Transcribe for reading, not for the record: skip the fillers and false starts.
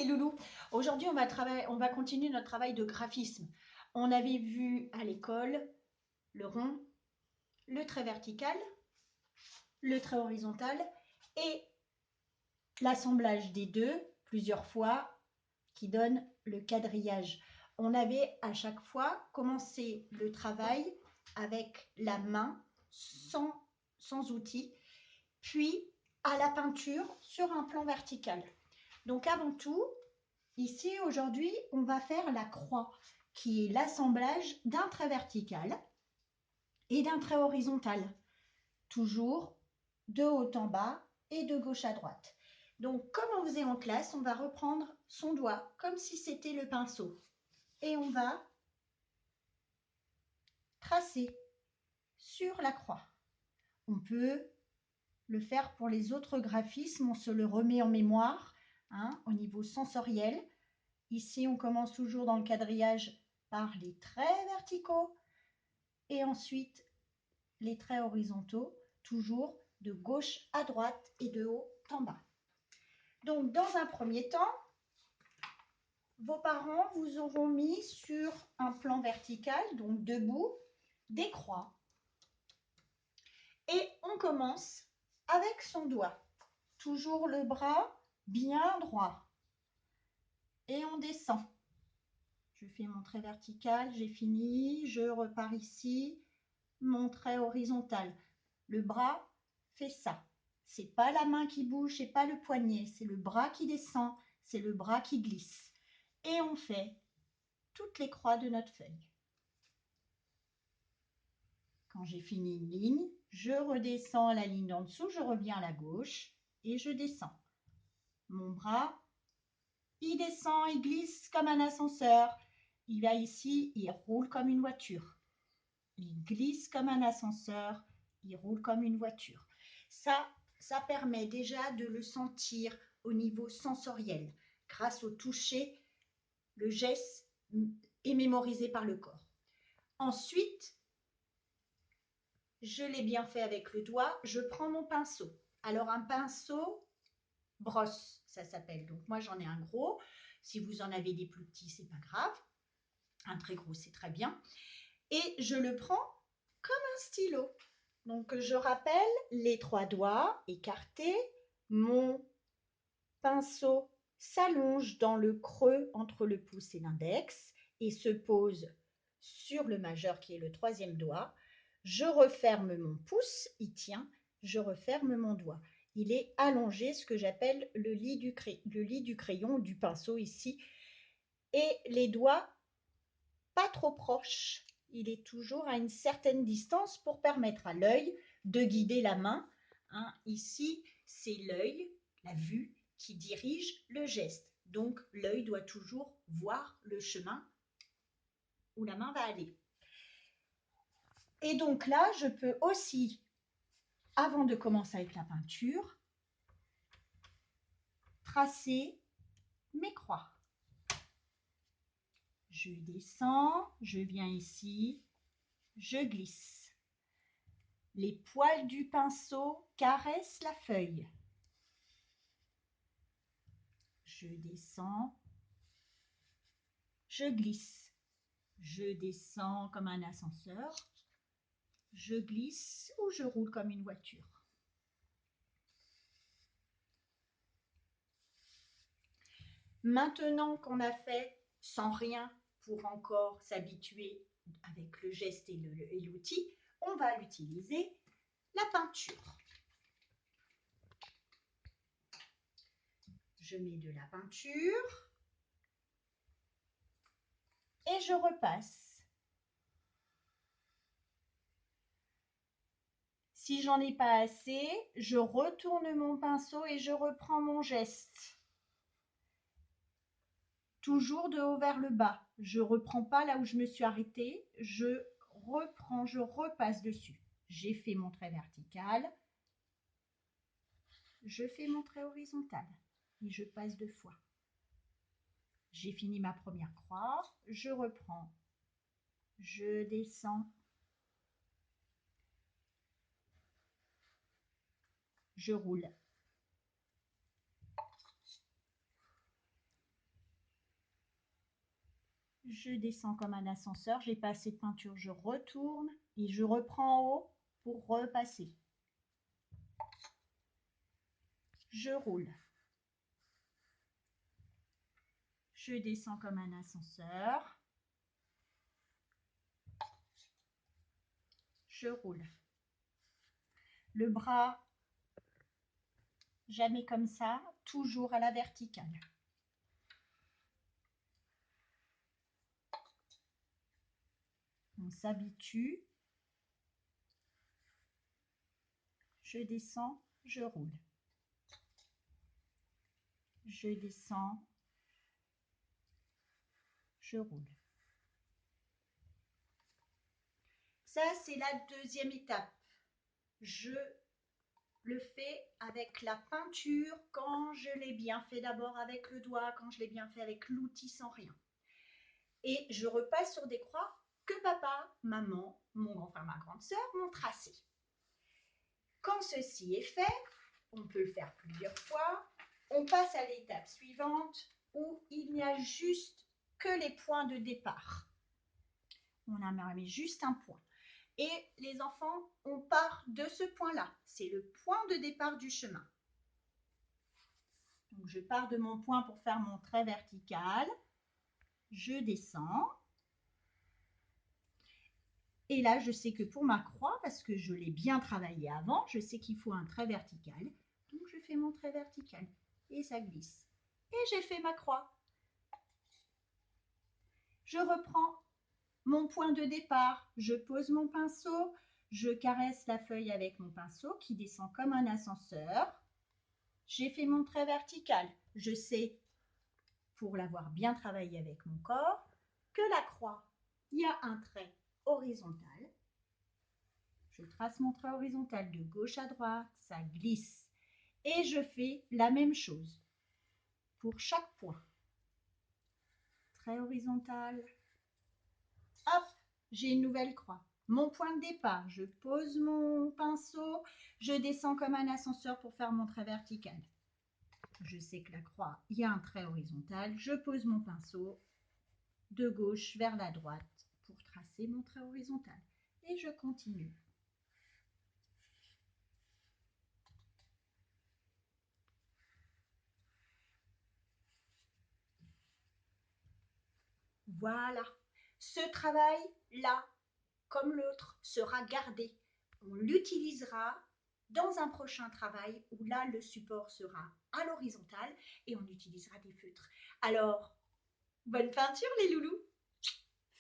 les loulous. Aujourd'hui, on va continuer notre travail de graphisme. On avait vu à l'école le rond, le trait vertical, le trait horizontal et l'assemblage des deux plusieurs fois qui donne le quadrillage. On avait à chaque fois commencé le travail avec la main sans outil, puis à la peinture sur un plan vertical. Donc avant tout, ici aujourd'hui, on va faire la croix, qui est l'assemblage d'un trait vertical et d'un trait horizontal, toujours de haut en bas et de gauche à droite. Donc comme on faisait en classe, on va reprendre son doigt comme si c'était le pinceau et on va tracer sur la croix. On peut le faire pour les autres graphismes, on se le remet en mémoire au niveau sensoriel. Ici, on commence toujours dans le quadrillage par les traits verticaux et ensuite les traits horizontaux, toujours de gauche à droite et de haut en bas. Donc, dans un premier temps, vos parents vous auront mis sur un plan vertical, donc debout, des croix. Et on commence avec son doigt. Toujours le bras bien droit. Et on descend. Je fais mon trait vertical, j'ai fini, je repars ici, mon trait horizontal. Le bras fait ça. C'est pas la main qui bouge, c'est pas le poignet, c'est le bras qui descend, c'est le bras qui glisse. Et on fait toutes les croix de notre feuille. Quand j'ai fini une ligne, je redescends la ligne en dessous, je reviens à la gauche et je descends. Mon bras, il descend, il glisse comme un ascenseur. Il va ici, il roule comme une voiture. Il glisse comme un ascenseur, il roule comme une voiture. Ça permet déjà de le sentir au niveau sensoriel. Grâce au toucher, le geste est mémorisé par le corps. Ensuite, je l'ai bien fait avec le doigt, je prends mon pinceau. Alors un pinceau brosse, ça s'appelle. Donc moi j'en ai un gros. Si vous en avez des plus petits, c'est pas grave. Un très gros, c'est très bien. Et je le prends comme un stylo. Donc je rappelle les trois doigts écartés, mon pinceau s'allonge dans le creux entre le pouce et l'index et se pose sur le majeur qui est le troisième doigt. Je referme mon pouce, il tient, je referme mon doigt. Il est allongé, ce que j'appelle le lit du crayon, du pinceau ici. Et les doigts, pas trop proches. Il est toujours à une certaine distance pour permettre à l'œil de guider la main. Ici, c'est l'œil, la vue, qui dirige le geste. Donc, l'œil doit toujours voir le chemin où la main va aller. Et donc là, je peux aussi, avant de commencer avec la peinture, tracer mes croix. Je descends, je viens ici, je glisse. Les poils du pinceau caressent la feuille. Je descends, je glisse. Je descends comme un ascenseur, je glisse ou je roule comme une voiture. Maintenant qu'on a fait sans rien pour encore s'habituer avec le geste et l'outil, on va utiliser la peinture. Je mets de la peinture et je repasse. Si j'en ai pas assez, je retourne mon pinceau et je reprends mon geste. Toujours de haut vers le bas. Je ne reprends pas là où je me suis arrêtée. Je reprends, je repasse dessus. J'ai fait mon trait vertical. Je fais mon trait horizontal. Et je passe deux fois. J'ai fini ma première croix. Je reprends. Je descends. Je roule. Je descends comme un ascenseur, j'ai pas assez de peinture, je retourne et je reprends en haut pour repasser. Je roule. Je descends comme un ascenseur. Je roule. Le bras, jamais comme ça, toujours à la verticale. On s'habitue. Je descends, je roule. Je descends, je roule. Ça, c'est la deuxième étape. Je le fais avec la peinture quand je l'ai bien fait d'abord avec le doigt, quand je l'ai bien fait avec l'outil sans rien. Et je repasse sur des croix que papa, maman, enfin ma grande sœur m'ont tracées. Quand ceci est fait, on peut le faire plusieurs fois, on passe à l'étape suivante où il n'y a juste que les points de départ. On a mis juste un point. Et les enfants, on part de ce point-là. C'est le point de départ du chemin. Donc je pars de mon point pour faire mon trait vertical. Je descends. Et là, je sais que pour ma croix, parce que je l'ai bien travaillé avant, je sais qu'il faut un trait vertical. Donc je fais mon trait vertical. Et ça glisse. Et j'ai fait ma croix. Je reprends mon point de départ. Je pose mon pinceau. Je caresse la feuille avec mon pinceau qui descend comme un ascenseur. J'ai fait mon trait vertical. Je sais, pour l'avoir bien travaillé avec mon corps, que la croix, il y a un trait horizontal. Je trace mon trait horizontal de gauche à droite, ça glisse. Et je fais la même chose pour chaque point. Trait horizontal. Hop, j'ai une nouvelle croix. Mon point de départ, je pose mon pinceau, je descends comme un ascenseur pour faire mon trait vertical. Je sais que la croix, il y a un trait horizontal. Je pose mon pinceau de gauche vers la droite pour tracer mon trait horizontal. Et je continue. Voilà. Ce travail-là, comme l'autre, sera gardé. On l'utilisera dans un prochain travail où là, le support sera à l'horizontale et on utilisera des feutres. Alors, bonne peinture les loulous!